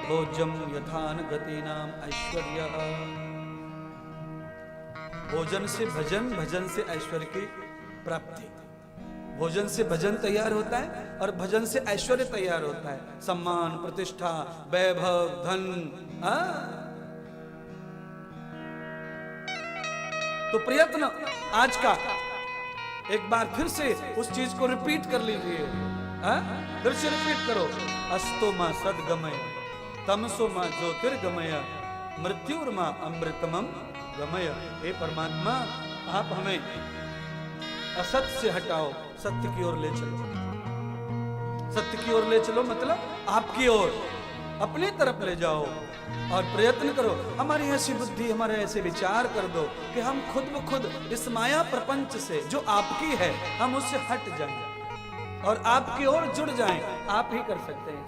भोजम यथान गतीनाम ऐश्वर्य। भोजन से भजन, भजन से ऐश्वर्य की प्राप्ति। भोजन से भजन तैयार होता है और भजन से ऐश्वर्य तैयार होता है, सम्मान, प्रतिष्ठा, वैभव, धन। तो प्रयत्न आज का एक बार फिर से उस चीज को रिपीट कर लीजिए। फिर से रिपीट करो। अस्तो मां सद्गमय, तमसो मां ज्योतिर्गमय, मृत्युर्मा अमृतमम गमय। हे परमात्मा, आप हमें असत्य से हटाओ, सत्य की ओर ले चलो। सत्य की ओर ले चलो मतलब आपकी ओर, अपनी तरफ ले जाओ और प्रयत्न करो। हमारी ऐसी बुद्धि, हमारे ऐसे विचार कर दो कि हम खुद ब खुद इस माया प्रपंच से जो आपकी है, हम उससे हट जाएं और आपकी ओर जुड़ जाएं। आप ही कर सकते हैं।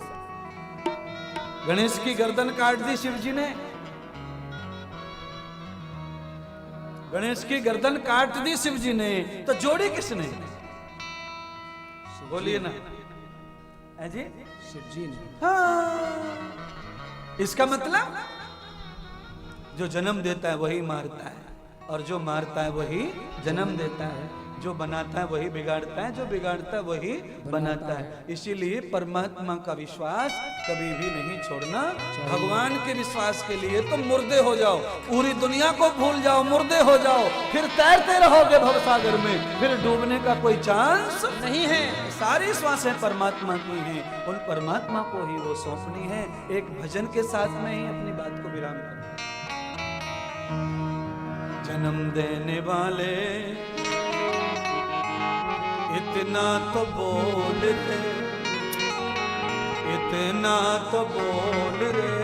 गणेश की गर्दन काट दी शिव जी ने, गणेश की गर्दन काट दी शिव जी ने, तो जोड़ी किसने? बोलिए ना जी, शिव जी ने। हाँ, इसका मतलब जो जन्म देता है वही मारता है और जो मारता है वही जन्म देता है। जो बनाता है वही बिगाड़ता है, जो बिगाड़ता है वही बनाता है। इसीलिए परमात्मा का विश्वास कभी भी नहीं छोड़ना। भगवान के विश्वास के लिए तो मुर्दे हो जाओ, पूरी दुनिया को भूल जाओ, मुर्दे हो जाओ, फिर तैरते रहोगे भवसागर में, फिर डूबने का कोई चांस नहीं है। सारी श्वासें परमात्मा की हैं, उन परमात्मा को ही वो सौंपनी है। एक भजन के साथ में ही अपनी बात को विराम करो। जन्म देने वाले इतना तो बोल रे, इतना तो बोल रे,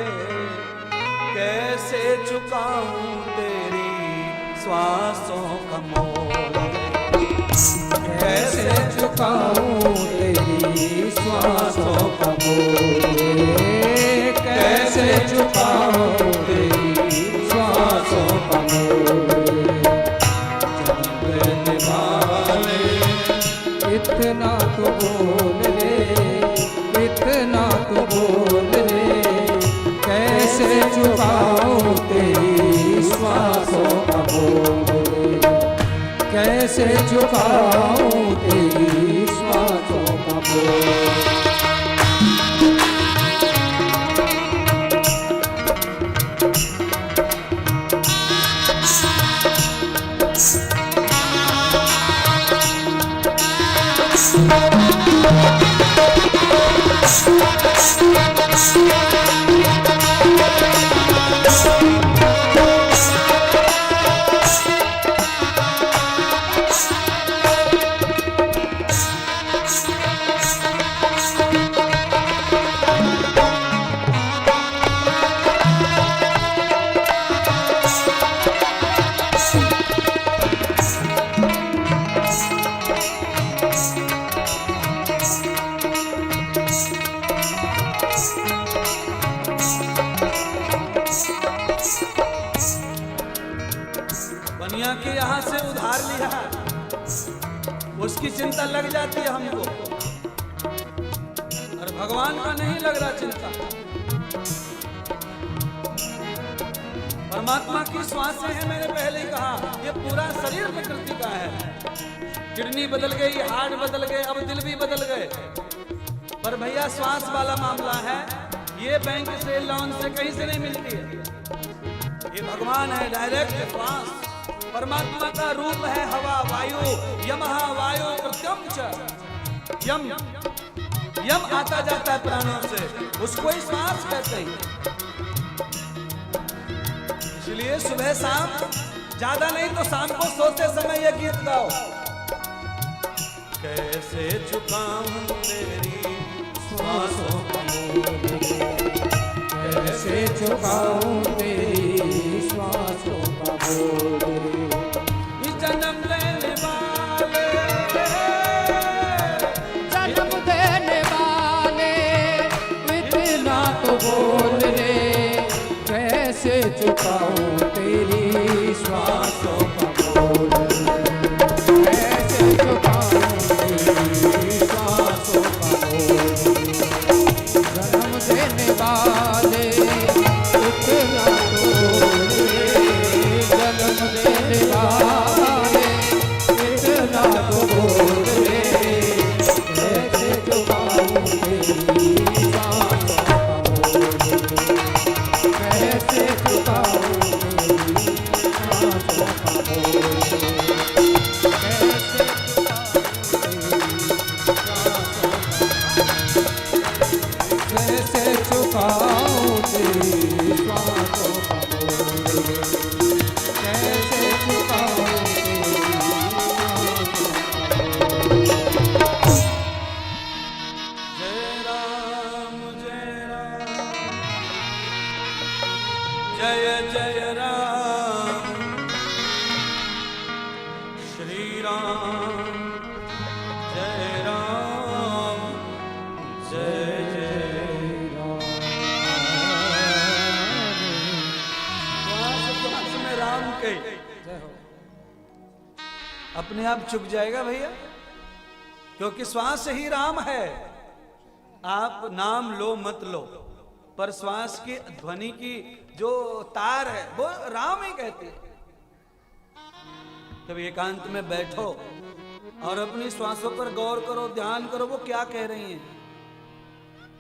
कैसे चुकाऊं तेरी श्वासों का मोल रे, कैसे चुकाऊं तेरी श्वासों का मोल रे, कैसे चुकाऊं तेरी श्वासों का मोल रे। इतना तो बोल रे, इतना तो बोल रे, कैसे चुकाऊं तेरी श्वासों का बोल रे, कैसे चुकाऊं तेरी श्वासों का बोल। बनिया के यहाँ से उधार लिया, उसकी चिंता लग जाती है हमको, और भगवान का नहीं लग रहा चिंता। परमात्मा की श्वासें हैं, मैंने पहले ही कहा, ये पूरा शरीर प्रकृति का है। किडनी बदल गई, हार्ट बदल गए, अब दिल भी बदल गए, पर भैया श्वास वाला मामला है, ये बैंक से, लोन से, कहीं से नहीं मिलती है। ये भगवान है, डायरेक्ट श्वास। परमात्मा का रूप है हवा, वायु, यमः वायु कृत्यम च। यम यम आता जाता है प्राणों से, उसको ही श्वास कहते हैं। इसलिए सुबह शाम, ज्यादा नहीं तो शाम को सोते समय यह गीत गाओ। कैसे चुकाऊं तेरी श्वासों का मोल, कैसे चुकाऊं तेरी श्वासों का मोल। जन्म देने वाले, जन्म देने वाले, इतना तो बोल रे, कैसे चुकाऊं तेरी श्वासों का मोल, कैसे चुकाऊं तेरी श्वासों का मोल। जन्म देने वाले वाले इतना तो बोल रे जन्म देने वाले इतना तो बोल रे कैसे चुकाऊं तेरी सांसों का बोल कैसे चुकाऊं तेरी सांसों का बोल कैसे चुकाऊं तेरी सांसों का बोल कैसे चुकाऊं तेरी जय राम जय राम जय जय राम श्री राम जय राम जय जय राम। श्वास में राम के अपने आप चुक जाएगा भैया, क्योंकि श्वास ही राम है। आप नाम लो मत लो, पर श्वास की ध्वनि की जो तार है वो राम ही कहती है। कभी एकांत में बैठो और अपनी श्वासों पर गौर करो, ध्यान करो, वो क्या कह रही हैं।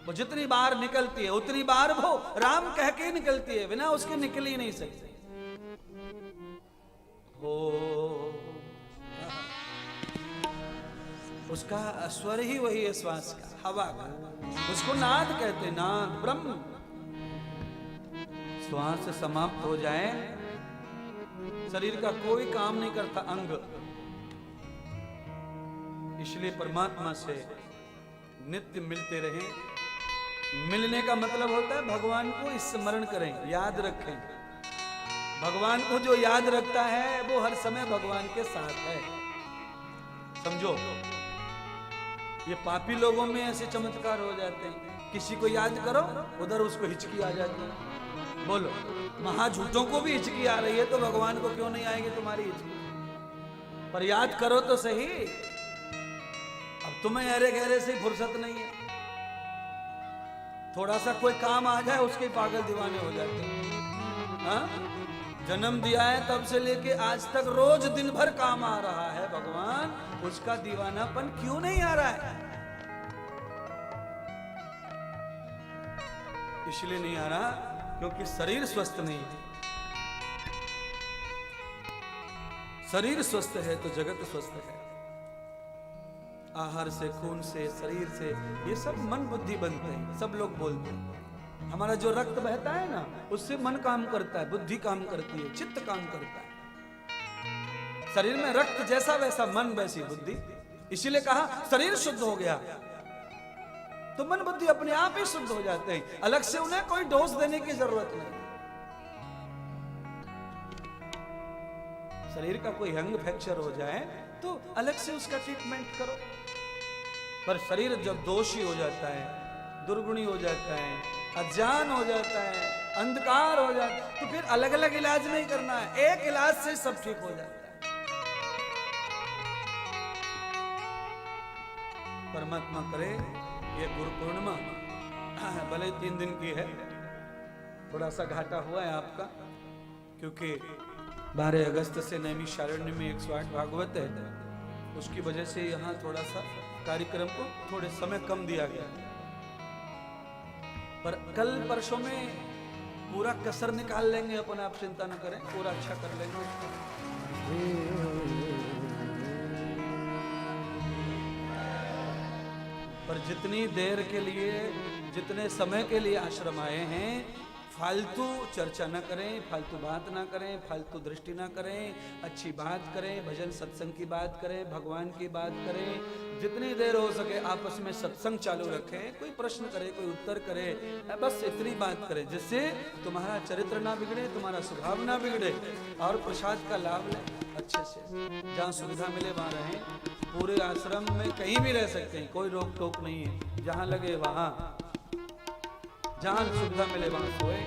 वो जितनी बार निकलती है उतनी बार वो राम कह के निकलती है, बिना उसके निकल ही नहीं सकती। हो उसका स्वर ही वही है, श्वास का, हवा का, उसको नाद कहते हैं, नाद ब्रह्म। श्वास समाप्त हो जाए शरीर का कोई काम नहीं करता अंग। इसलिए परमात्मा से नित्य मिलते रहें। मिलने का मतलब होता है भगवान को स्मरण करें, याद रखें। भगवान को जो याद रखता है वो हर समय भगवान के साथ है। समझो, ये पापी लोगों में ऐसे चमत्कार हो जाते हैं। किसी को याद करो, उधर उसको हिचकी आ जाती है। बोलो, महाझूठों को भी हिचकी आ रही है तो भगवान को क्यों नहीं आएगी तुम्हारी हिचकी। पर याद करो तो सही, अब तुम्हें अरे गहरे से फुर्सत नहीं है। थोड़ा सा कोई काम आ जाए उसके पागल दीवाने हो जाते हैं। हाँ? जन्म दिया है तब से लेके आज तक रोज दिन भर काम आ रहा है भगवान, उसका दीवानापन क्यों नहीं आ रहा है? इसलिए नहीं आ रहा क्योंकि शरीर स्वस्थ नहीं है। शरीर स्वस्थ है तो जगत स्वस्थ है। आहार से, खून से, शरीर से, ये सब मन बुद्धि बनते हैं। सब लोग बोलते हैं हमारा जो रक्त बहता है ना, उससे मन काम करता है, बुद्धि काम करती है, चित्त काम करता है। शरीर में रक्त जैसा वैसा मन वैसी बुद्धि। इसीलिए कहा शरीर शुद्ध हो गया तो मन बुद्धि अपने आप ही शुद्ध हो जाते हैं। अलग से उन्हें कोई डोज देने की जरूरत नहीं। शरीर का कोई अंग फ्रैक्चर हो जाए तो अलग से उसका ट्रीटमेंट करो। पर शरीर जब दोषी हो जाता है, दुर्गुणी हो जाता है, अज्ञान हो जाता है, अंधकार हो जाता है, तो फिर अलग अलग इलाज नहीं करना है, एक इलाज से सब ठीक हो जाता है। परमात्मा करे ये गुरु पूर्णिमा भले 3 दिन की है, थोड़ा सा घाटा हुआ है आपका, क्योंकि 12 अगस्त से नैमिषारण्य में 108 भागवत है, उसकी वजह से यहाँ थोड़ा सा कार्यक्रम को थोड़े समय कम दिया गया। पर कल परसों में पूरा कसर निकाल लेंगे अपन, आप चिंता न करें, पूरा अच्छा कर लेंगे। पर जितनी देर के लिए, जितने समय के लिए आश्रम आए हैं, फालतू चर्चा न करें, फालतू बात ना करें, फालतू दृष्टि ना करें, अच्छी बात करें, भजन सत्संग की बात करें, भगवान की बात करें। जितनी देर हो सके आपस में सत्संग चालू रखें। कोई प्रश्न करे, कोई उत्तर करे, बस इतनी बात करें जिससे तुम्हारा चरित्र ना बिगड़े, तुम्हारा स्वभाव ना बिगड़े, और प्रसाद का लाभ लें अच्छे से। जहाँ सुविधा मिले वहाँ रहें। पूरे आश्रम में कहीं भी रह सकते हैं, कोई रोक टोक नहीं है। जहाँ लगे वहाँ, जहाँ सुविधा मिले वहाँ सोए,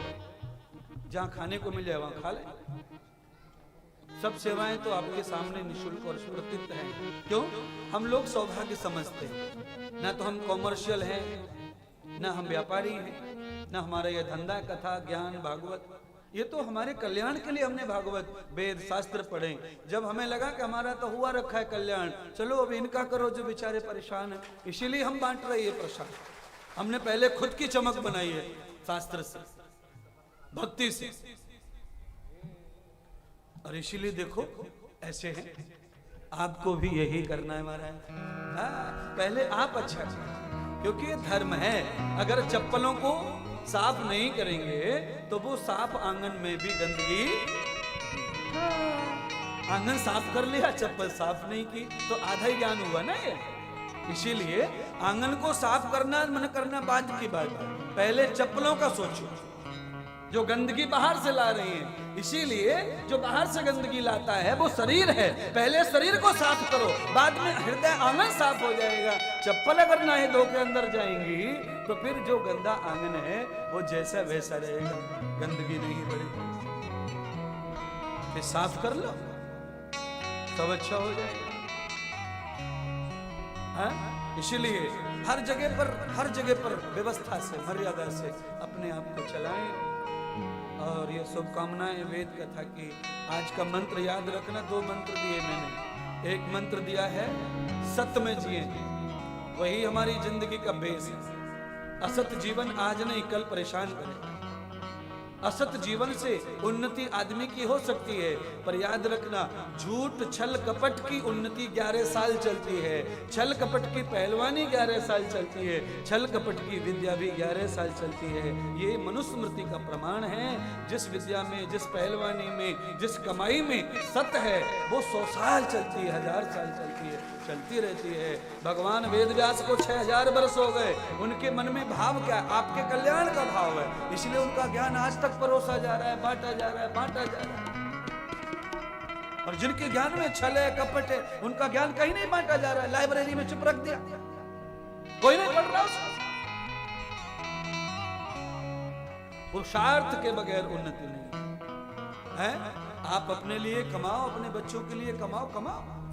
जहाँ खाने को मिल जाए वहाँ खा ले। सब सेवाएं तो आपके सामने निःशुल्क और प्रतीत हैं। क्यों? हम लोग सौभाग्य समझते हैं। ना तो हम कॉमर्शियल हैं, ना हम व्यापारी हैं, ना हमारा ये धंधा, कथा, ज्ञान, भागवत, ये तो हमारे कल्याण के लिए हमने भागवत, वेद, शास्त्र पढ़े। जब हमें लगा कि हमारा तो हुआ रखा है कल्याण, चलो अब इनका करो जो बेचारे परेशान है, इसीलिए हम बांट रहे हैं प्रसाद। हमने पहले खुद की चमक बनाई है शास्त्र से, भक्ति से, और इसीलिए देखो ऐसे हैं। आपको भी यही करना है महाराज। पहले आप अच्छा करें, क्योंकि ये धर्म है। अगर चप्पलों को साफ नहीं करेंगे तो वो साफ आंगन में भी गंदगी, आंगन साफ कर लिया, चप्पल साफ नहीं की, तो आधा ही ज्ञान हुआ ना ये। इसीलिए आंगन को साफ करना, मन करना बाद की बात है, पहले चप्पलों का सोचो जो गंदगी बाहर से ला रही है। इसीलिए जो बाहर से गंदगी लाता है वो शरीर है, पहले शरीर को साफ करो, बाद में हृदय आंगन साफ हो जाएगा। चप्पल अगर नहे धो के अंदर जाएंगी तो फिर जो गंदा आंगन है वो जैसा वैसा रहेगा, गंदगी नहीं बढ़ेगी। फिर साफ कर लो, सब अच्छा हो जाएगा। इसीलिए हर जगह पर व्यवस्था से, मर्यादा से अपने आप को चलाएं। और ये शुभकामनाएं वेद कथा की। आज का मंत्र याद रखना, 2 मंत्र दिए मैंने। एक मंत्र दिया है सत्य में जिए, वही हमारी जिंदगी का बेस है। असत जीवन आज नहीं कल परेशान करेगा। असत जीवन से उन्नति आदमी की हो सकती है, पर याद रखना झूठ, छल, कपट की उन्नति 11 साल चलती है। छल कपट की पहलवानी 11 साल चलती है, छल कपट की विद्या भी 11 साल चलती है। ये मनुस्मृति का प्रमाण है। जिस विद्या में, जिस पहलवानी में, जिस कमाई में सत्य है वो 100 साल चलती है, 1000 साल चलती है, चलती रहती है। भगवान वेद व्यास को 6000 वर्ष हो गए, उनके मन में भाव क्या? आपके कल्याण का भाव है, इसलिए उनका ज्ञान आज तक परोसा जा रहा है, बांटा जा रहा है, बांटा जा रहा है। और जिनके ज्ञान में छल है, कपट है, उनका ज्ञान कहीं नहीं बांटा जा रहा है, लाइब्रेरी में चुप रख दिया, कोई नहीं पढ़ रहा उसको। पुरुषार्थ के बगैर उन्नति नहीं है। आप अपने लिए कमाओ, अपने बच्चों के लिए कमाओ,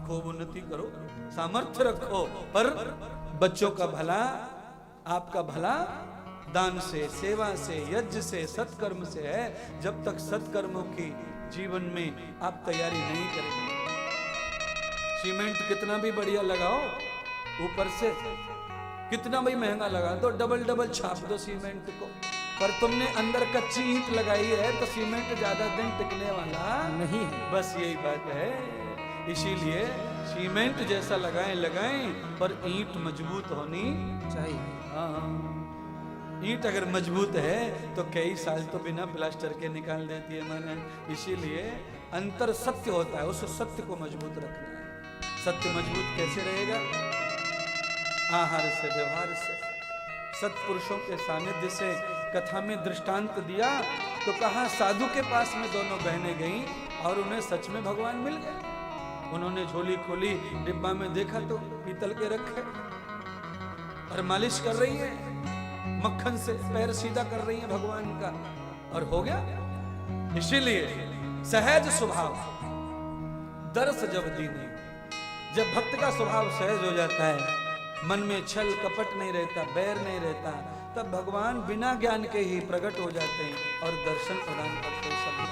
खूब उन्नति करो, सामर्थ्य रखो, पर बच्चों का भला, आपका भला दान से, सेवा से, यज्ञ से, सत्कर्म से है। जब तक सत्कर्मों की जीवन में आप तैयारी नहीं करेंगे, सीमेंट कितना भी बढ़िया लगाओ, ऊपर से कितना भी महंगा लगा दो, डबल छाप दो सीमेंट को, पर तुमने अंदर कच्ची ईंट लगाई है तो सीमेंट ज्यादा दिन टिकने वाला नहीं है। बस यही बात है। इसीलिए सीमेंट जैसा लगाएं, पर ईंट मजबूत होनी चाहिए। हाँ, ईंट अगर मजबूत है तो कई साल तो बिना प्लास्टर के निकाल देती है मैंने। इसीलिए अंतर सत्य होता है, उस सत्य को मजबूत रखना है। सत्य मजबूत कैसे रहेगा? आहार से, व्यवहार से, सत्पुरुषों के सानिध्य से। कथा में दृष्टांत दिया तो कहा साधु के पास में दोनों बहनें गईं और उन्हें सच में भगवान मिल गए। उन्होंने झोली खोली, डिब्बा में देखा तो पीतल के रखे, और मालिश कर रही है, मक्खन से पैर सीधा कर रही है भगवान का, और हो गया। इसीलिए सहज स्वभाव दर्श जब दीनी, जब भक्त का स्वभाव सहज हो जाता है, मन में छल कपट नहीं रहता, बैर नहीं रहता, तब भगवान बिना ज्ञान के ही प्रकट हो जाते हैं और दर्शन प्रदान करते हैं, सबका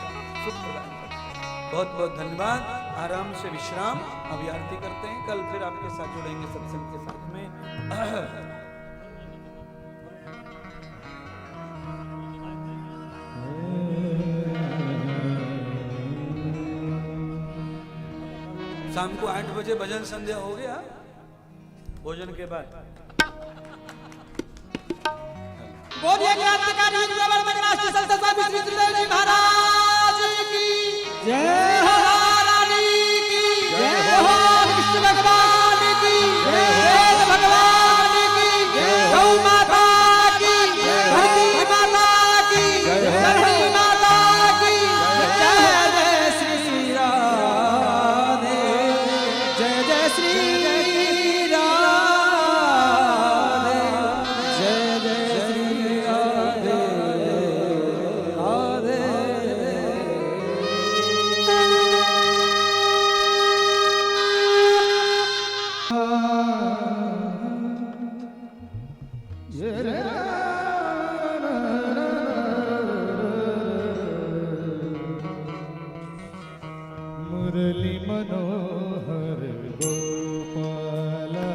सुख प्रदान करते हैं। बहुत बहुत धन्यवाद। आराम से विश्राम, अब आरती करते हैं, कल फिर आपके साथ जुड़ेंगे सत्संग के साथ में। शाम को 8 बजे भजन संध्या हो गया, भोजन के बाद। बोलिए क्रांतिकारी जबरदस्त राष्ट्रीय संसद सभा श्री त्रिदेव जी महाराज की जय हो, रानी की जय हो, कृष्ण भगवान की जय हो, भगवान की जय हो, माता की धरती माता की धरती माता की जय। जय श्री राधे, जय जय श्री राधे, जय जय श्री राधे राधे। मुरली मनोहर गोपाला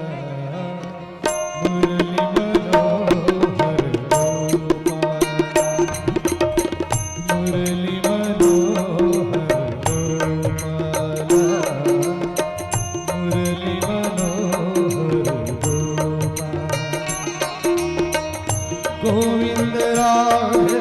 मुरली मनोहर गोपाला मुरली मनोहर गोपाला मुरली मनोहर गोपाला गोविंद राधे